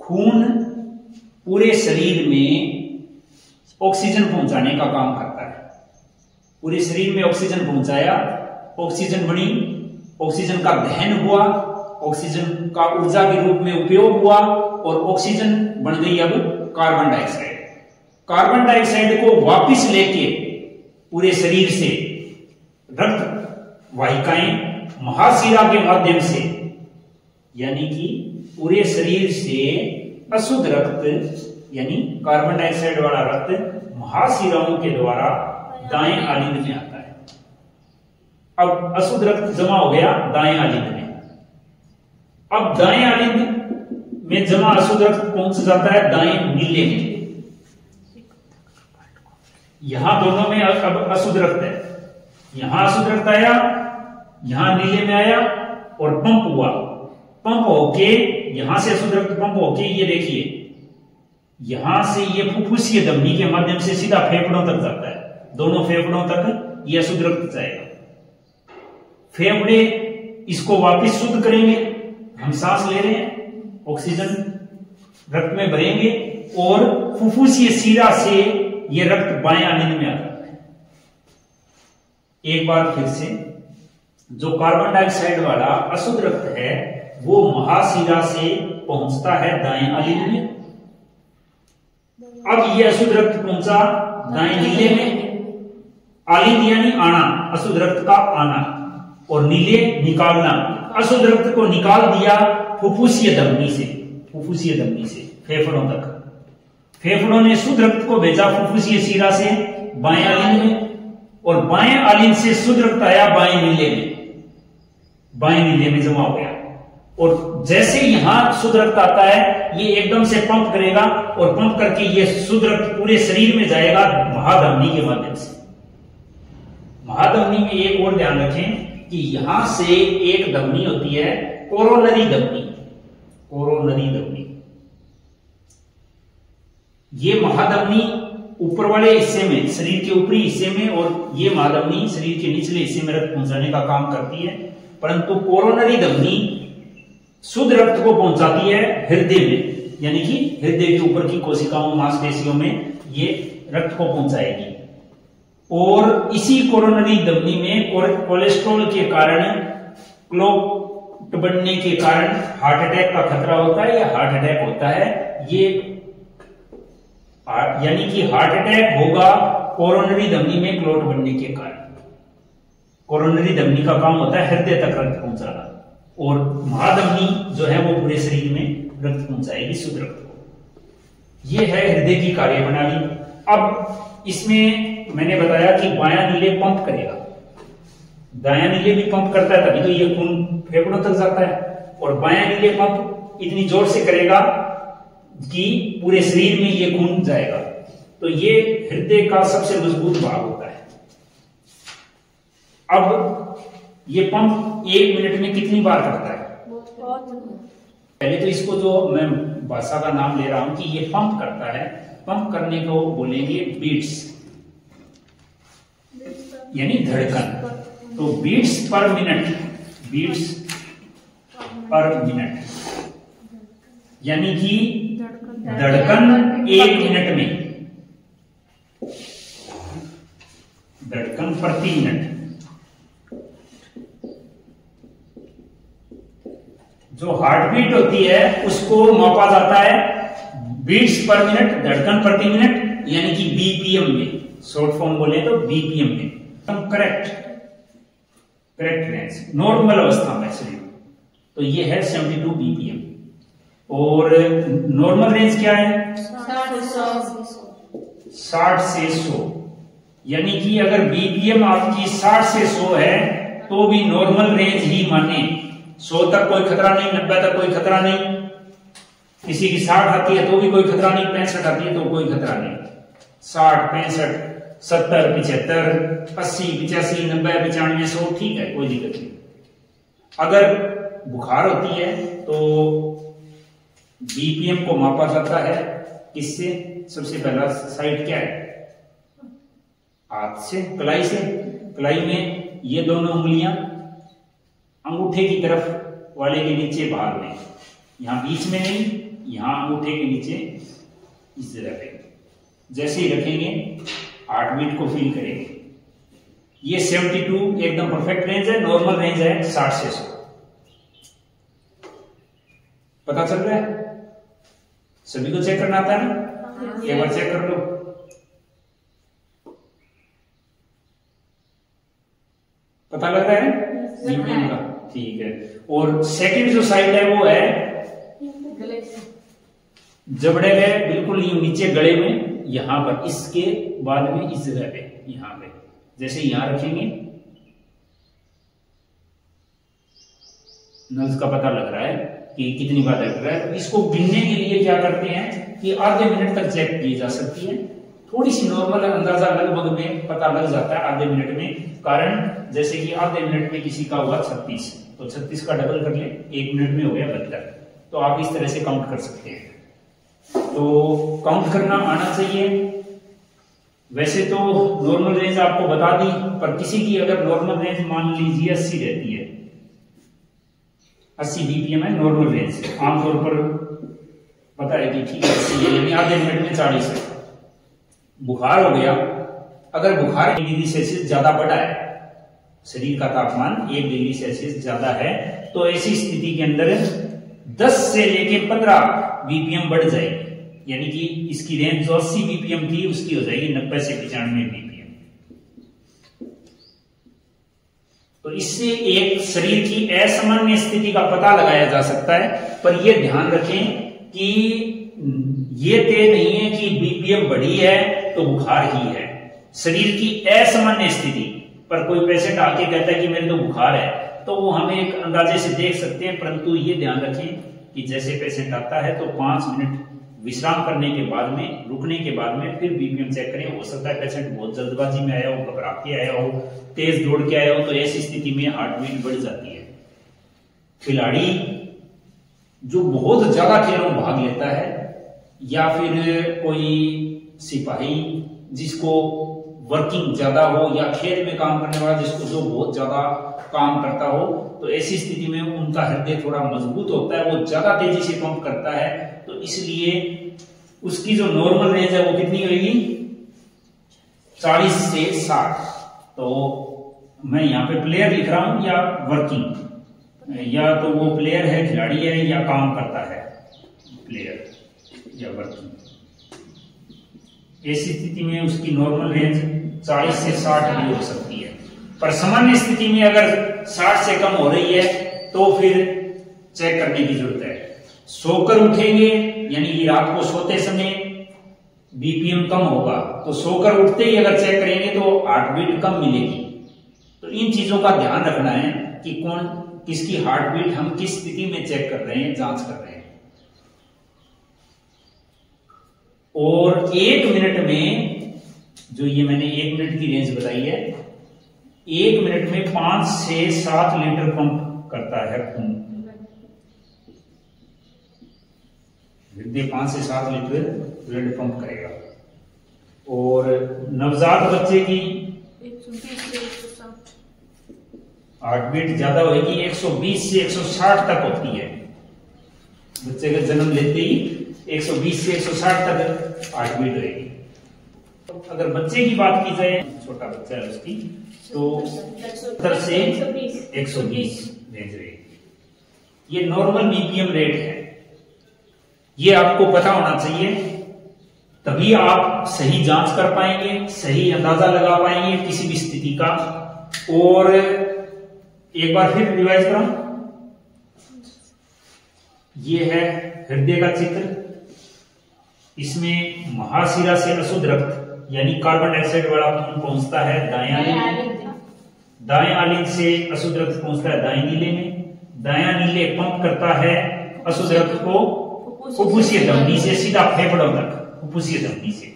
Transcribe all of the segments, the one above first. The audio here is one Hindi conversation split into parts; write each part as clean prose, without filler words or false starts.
खून पूरे शरीर में ऑक्सीजन पहुंचाने का काम करता है। पूरे शरीर में ऑक्सीजन पहुंचाया, ऑक्सीजन बनी, ऑक्सीजन का दहन हुआ, ऑक्सीजन का ऊर्जा के रूप में उपयोग हुआ और ऑक्सीजन बन गई अब कार्बन डाइऑक्साइड। कार्बन डाइऑक्साइड को वापस लेके पूरे शरीर से रक्त वाहिकाएं महाशिरा के माध्यम से, यानी कि पूरे शरीर से अशुद्ध रक्त यानी कार्बन डाइऑक्साइड वाला रक्त महाशिराओं के द्वारा दाएं आलिंद में आता है। अब अशुद्ध रक्त जमा हो गया दाएं आलिंद में। अब दाएं आलिंद में जमा अशुद्ध रक्त पहुंच जाता है दाएं नीले में। यहां दोनों में अब अशुद्ध रक्त है, यहां अशुद्ध रक्त आया, यहां नीले में आया और पंप हुआ। पंप होके यहां से अशुद्ध रक्त पंप होके ये देखिए यहां से ये फुफ्फुसीय धमनी के माध्यम से सीधा फेफड़ों तक जाता है। दोनों फेफड़ों तक ये अशुद्ध रक्त जाएगा। फेफड़े इसको वापस शुद्ध करेंगे, हम सांस ले रहे हैं, ऑक्सीजन रक्त में भरेंगे और फुफ्फुसीय शिरा से ये रक्त बाएं आलिंद में आता है। एक बार फिर से, जो कार्बन डाइऑक्साइड वाला अशुद्ध रक्त है वो महाशिरा से पहुंचता है दाएं आलिंद में। अब ये अशुद्ध रक्त पहुंचा दाएं नीले में। आलिंद यानी आना, अशुद्ध रक्त का आना, और नीले निकालना। अशुद्ध रक्त को निकाल दिया फुफ्फुसीय धमनी से, फुफ्फुसीय धमनी से फेफड़ों तक। फेफड़ों ने शुद्ध रक्त को भेजा फुफ्फुसीय शिरा से बाएं आलिंद में, और बाएं आलिंद से शुद्ध रक्त आया बाएं नीले में, बाएं नीले में जमा हो गया। और जैसे यहां शुद्ध रक्त आता है ये एकदम से पंप करेगा और पंप करके ये शुद्ध रक्त पूरे शरीर में जाएगा महाधमनी के माध्यम से। महाधमनी में एक और ध्यान रखें कि यहां से एक धमनी होती है कोरोनरी धमनी, कोरोनरी धमनी। ये महाधमनी ऊपर वाले हिस्से में, शरीर के ऊपरी हिस्से में, और ये महाधमनी शरीर के निचले हिस्से में रक्त पहुंचाने का काम करती है। परंतु कोरोनरी धमनी शुद्ध रक्त को पहुंचाती है हृदय में, यानी कि हृदय के ऊपर की कोशिकाओं मांसपेशियों में ये रक्त को पहुंचाएगी। और इसी कोरोनरी धमनी में कोलेस्ट्रॉल के कारण, क्लॉट बनने के कारण हार्ट अटैक का खतरा होता है या हार्ट अटैक होता है। ये यानी कि हार्ट अटैक होगा कोरोनरी धमनी में क्लॉट बनने के कारण। कोरोनरी धमनी का काम होता है हृदय तक रक्त पहुंचाना, और महाधमनी जो है वो पूरे शरीर में रक्त पहुंचाएगी शुद्ध रक्त को। ये है हृदय की कार्य प्रणाली। अब इसमें मैंने बताया कि बायां नीले पंप करेगा, दायां नीले भी पंप करता है, तभी तो ये खून फेफड़ों तक जाता है। और बायां नीले पंप इतनी जोर से करेगा कि पूरे शरीर में ये खून जाएगा। तो ये हृदय का सबसे मजबूत भाग होता है। अब ये पंप 1 मिनट में कितनी बार करता है? पहले तो इसको जो मैं भाषा का नाम ले रहा हूं कि ये पंप करता है, पंप करने को बोलेंगे बीट्स, यानी धड़कन। तो बीट्स पर मिनट, बीट्स पर मिनट, यानी कि धड़कन 1 मिनट में, धड़कन प्रति मिनट। जो हार्ट बीट होती है उसको मापा जाता है बीट्स पर मिनट, धड़कन प्रति मिनट, यानी कि बीपीएम में, शॉर्ट फॉर्म बोले तो बीपीएम में। करेक्ट रेंज, नॉर्मल अवस्था में शरीर। तो ये है 72 बीपीएम। और नॉर्मल रेंज क्या है? 60 से 100। यानी कि अगर बीपीएम आपकी 60 से 100 है तो भी नॉर्मल रेंज ही माने। 100 तक कोई खतरा नहीं, 90 तक कोई खतरा नहीं, किसी की 60 आती है तो भी कोई खतरा नहीं, 65 आती है तो कोई खतरा नहीं। 60, 65, 70, 75, 80, 85, 90, 95, 100 ठीक है, कोई दिक्कत नहीं। अगर बुखार होती है तो बीपीएम को मापा जाता है किससे? सबसे पहला साइड क्या है? हाथ से, कलाई से। कलाई में ये दोनों उंगलियां अंगूठे की तरफ वाले के नीचे भाग में, यहां बीच में नहीं, यहां अंगूठे के नीचे इस जगह पे जैसे ही रखेंगे हार्ट बीट को फील करेंगे। ये 72 एकदम परफेक्ट रेंज है, नॉर्मल रेंज है 60 से 100। पता चल रहा है? सभी को चेक करना आता है ना? एक बार चेक कर लो। पता लग रहा है बीपीएम का? ठीक है। और सेकंड जो साइड है वो है जबड़े में बिल्कुल नीचे गले में, यहां पर, इसके बाद में इस जगह पे, यहां पे जैसे यहां रखेंगे नल्स का पता लग रहा है कि कितनी बार लग रहा है। इसको गिनने के लिए क्या करते हैं कि आधे मिनट तक चेक की जा सकती है। थोड़ी सी नॉर्मल अंदाजा लगभग में पता लग जाता है आधे मिनट में, कारण जैसे कि आधे मिनट में किसी का हुआ 36, तो 36 का डबल कर ले, 1 मिनट में हो गया 72। तो आप इस तरह से काउंट कर सकते हैं। तो काउंट करना आना चाहिए। वैसे तो नॉर्मल रेंज आपको बता दी, पर किसी की अगर नॉर्मल रेंज मान लीजिए 80 रहती है, 80 बीपीएम है नॉर्मल रेंज, आमतौर पर पता है कि ठीक है 80 है, यानी आधे मिनट में 40 है। बुखार हो गया, अगर बुखार 1 डिग्री सेल्सियस ज्यादा बढ़ा है, शरीर का तापमान 1 डिग्री सेल्सियस ज्यादा है, तो ऐसी स्थिति के अंदर 10 से लेके 15 बीपीएम बढ़ जाएगी, यानी कि इसकी रेंज जो 80 बीपीएम थी उसकी हो जाएगी 90 से 95 बीपीएम। तो इससे एक शरीर की असामान्य स्थिति का पता लगाया जा सकता है। पर यह ध्यान रखें कि ये तय नहीं है कि बीपीएम बढ़ी है तो बुखार ही है। शरीर की असामान्य स्थिति पर कोई पेशेंट आके कहता है कि मेरे तो बुखार है, तो वो हमें एक अंदाजे से देख सकते हैं, परंतु ये ध्यान रखें कि जैसे पेशेंट आता है तो 5 मिनट विश्राम करने के बाद में, रुकने के बाद में फिर बीपीएम चेक करें। हो सकता है पेशेंट बहुत जल्दबाजी में आया हो, घबरा के आया हो, तेज दौड़ के आया हो, तो ऐसी स्थिति में हार्ट बीट बढ़ जाती है। खिलाड़ी जो बहुत ज्यादा खेलों में भाग लेता है, या फिर कोई सिपाही जिसको वर्किंग ज्यादा हो, या खेल में काम करने वाला जिसको जो बहुत ज्यादा काम करता हो, तो ऐसी स्थिति में उनका हृदय थोड़ा मजबूत होता है, वो ज्यादा तेजी से पंप करता है। तो इसलिए उसकी जो नॉर्मल रेंज है वो कितनी होगी? 40 से 60। तो मैं यहाँ पे प्लेयर लिख रहा हूं या वर्किंग, या तो वो प्लेयर है, खिलाड़ी है, या काम करता है, प्लेयर या वर्किंग। ऐसी स्थिति में उसकी नॉर्मल रेंज 40 से 60 भी हो सकती है। पर सामान्य स्थिति में अगर 60 से कम हो रही है तो फिर चेक करने की जरूरत है। सोकर उठेंगे, यानी कि रात को सोते समय बीपीएम कम होगा, तो सोकर उठते ही अगर चेक करेंगे तो हार्ट बीट कम मिलेगी। तो इन चीजों का ध्यान रखना है कि कौन किसकी हार्ट बीट हम किस स्थिति में चेक कर रहे हैं, जांच कर रहे हैं। और 1 मिनट में, जो ये मैंने 1 मिनट की रेंज बताई है, 1 मिनट में 5 से 7 लीटर पंप करता है खून। हृदय 5 से 7 लीटर ब्लड पंप करेगा। और नवजात बच्चे की 120 से 160 हार्ट बीट ज्यादा होगी, 120 से 160 तक होती है। बच्चे का जन्म लेते ही 120 से 160 तक हार्ट बीट होगी। अगर बच्चे की बात की जाए, छोटा बच्चा है उसकी, तो 70 से 120 रेंज रहेगी। ये नॉर्मल बीपीएम रेट है, ये आपको पता होना चाहिए, तभी आप सही जांच कर पाएंगे, सही अंदाजा लगा पाएंगे किसी भी स्थिति का। और एक बार फिर रिवाइज करूं, ये है हृदय का चित्र। इसमें महाशिरा से अशुद्ध रक्त यानी कार्बन डाइऑक्साइड वाला खून पहुंचता है दाएं आलिंद से अशुद्ध रक्त पहुंचता है दाएं नीले में। दायां नीले पंप करता है अशुद्ध रक्त को फुफ्फुसीय धमनी से सीधा फेफड़ों तक। फुफ्फुसीय धमनी से,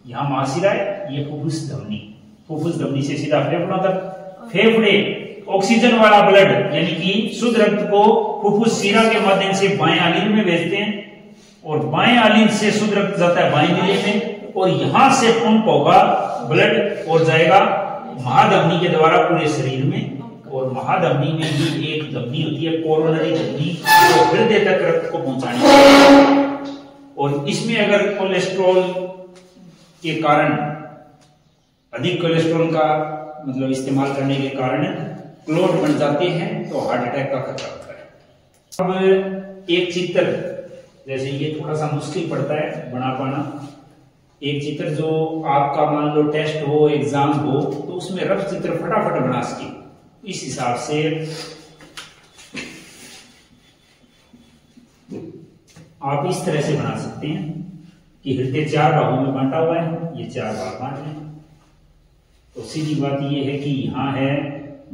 यहां महाशिरा है, ये फुफ्फुस धमनी, फुफ्फुस धमनी से सीधा फेफड़ों तक। फेफड़े ऑक्सीजन वाला ब्लड यानी कि शुद्ध रक्त को फुफ्फुस शिरा के माध्यम से बाएं आलिंद में भेजते हैं, और बाएं आलिंद से शुद्ध रक्त जाता है बाएं नीले में, और यहां से पंप होगा ब्लड और जाएगा महाधमनी के द्वारा पूरे शरीर में। और महाधमनी में भी एक धमनी होती है कोरोनरी धमनी, जो हृदय तक रक्त को पहुंचाने तो इसमें अगर कोलेस्ट्रॉल के कारण, अधिक कोलेस्ट्रॉल का मतलब इस्तेमाल करने के कारण क्लॉट बन जाते हैं तो हार्ट अटैक का खतरा होता है। अब एक चित्र, जैसे ये थोड़ा सा मुश्किल पड़ता है बना पाना, एक चित्र जो आपका मान लो टेस्ट हो, एग्जाम हो, तो उसमें रफ चित्र फटाफट बना सके, इस हिसाब से आप इस तरह से बना सकते हैं कि हृदय 4 भागों में बांटा हुआ है, ये 4 भाग बांट लें। तो सीधी बात ये है कि यहां है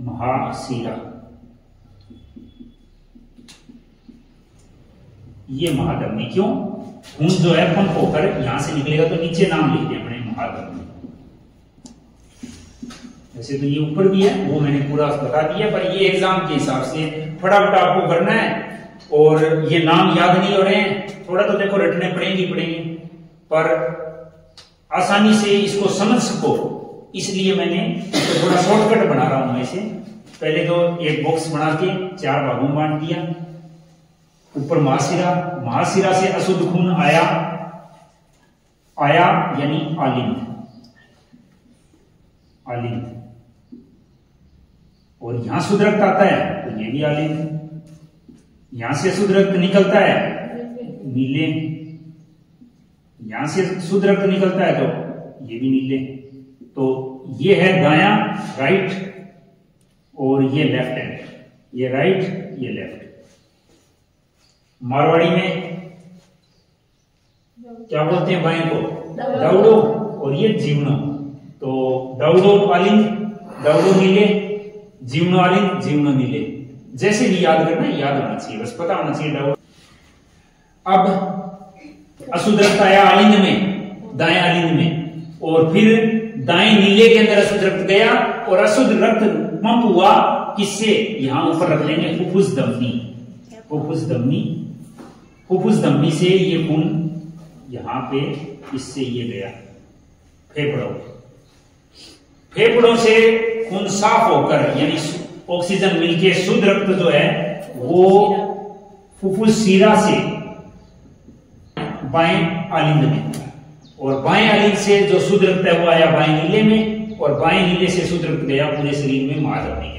महाशिरा, ये महाधमनी। क्यों? खून जो है पंप होकर यहां से निकलेगा तो नीचे नाम लिख दिया अपने महाधमनी। वैसे तो ये ऊपर भी है, वो मैंने पूरा बता दिया, पर ये एग्जाम के हिसाब से फटाफट आपको करना है। और ये नाम याद नहीं हो रहे हैं, थोड़ा तो देखो रटने पड़ेंगे, पर आसानी से इसको समझ सको, इसलिए मैंने थोड़ा शॉर्टकट बना रहा हूं। ऐसे पहले तो एक बॉक्स बना के 4 भागों में बांट दिया। ऊपर महाशिरा, महाशिरा से अशुद्ध खून आया यानी आलिंद, और यहां शुद्ध रक्त आता है तो ये भी आलिंद, यहां से शुद्ध रक्त निकलता है नीले, यहां से शुद्ध रक्त निकलता है तो ये भी नीले। तो ये है दायां, राइट, और ये लेफ्ट हैंड, ये राइट, ये लेफ्ट। मारवाड़ी में क्या बोलते हैं बाएं को? दौड़ो, और ये जीवनो। तो दौड़ो आलिंद, दौड़ो नीले, जीवनो आलिंद, जीवनो नीले। जैसे भी याद करना, याद होना चाहिए, बस पता होना चाहिए दौड़। अब अशुद्ध रक्त आया आलिंद में, दाएं आलिंद में, और फिर दाएं नीले के अंदर अशुद्ध रक्त गया, और अशुद्ध रक्त पंप हुआ किससे? यहां ऊपर रख लेंगे फुफ्फुस धमनी, फुफ्फुस धमनी, फुफ्फुस धमनी से ये खून यहां पे इससे ये गया फेफड़ों, फेफड़ों से खून साफ होकर यानी ऑक्सीजन मिलके शुद्ध रक्त जो है वो फुफ्फुस शिरा से बाएं आलिंद में, और बाएं आलिंद से जो शुद्ध रक्त है वो आया बाएं नीले में, और बाएं नीले से शुद्ध रक्त गया पूरे शरीर में महाधमनी के।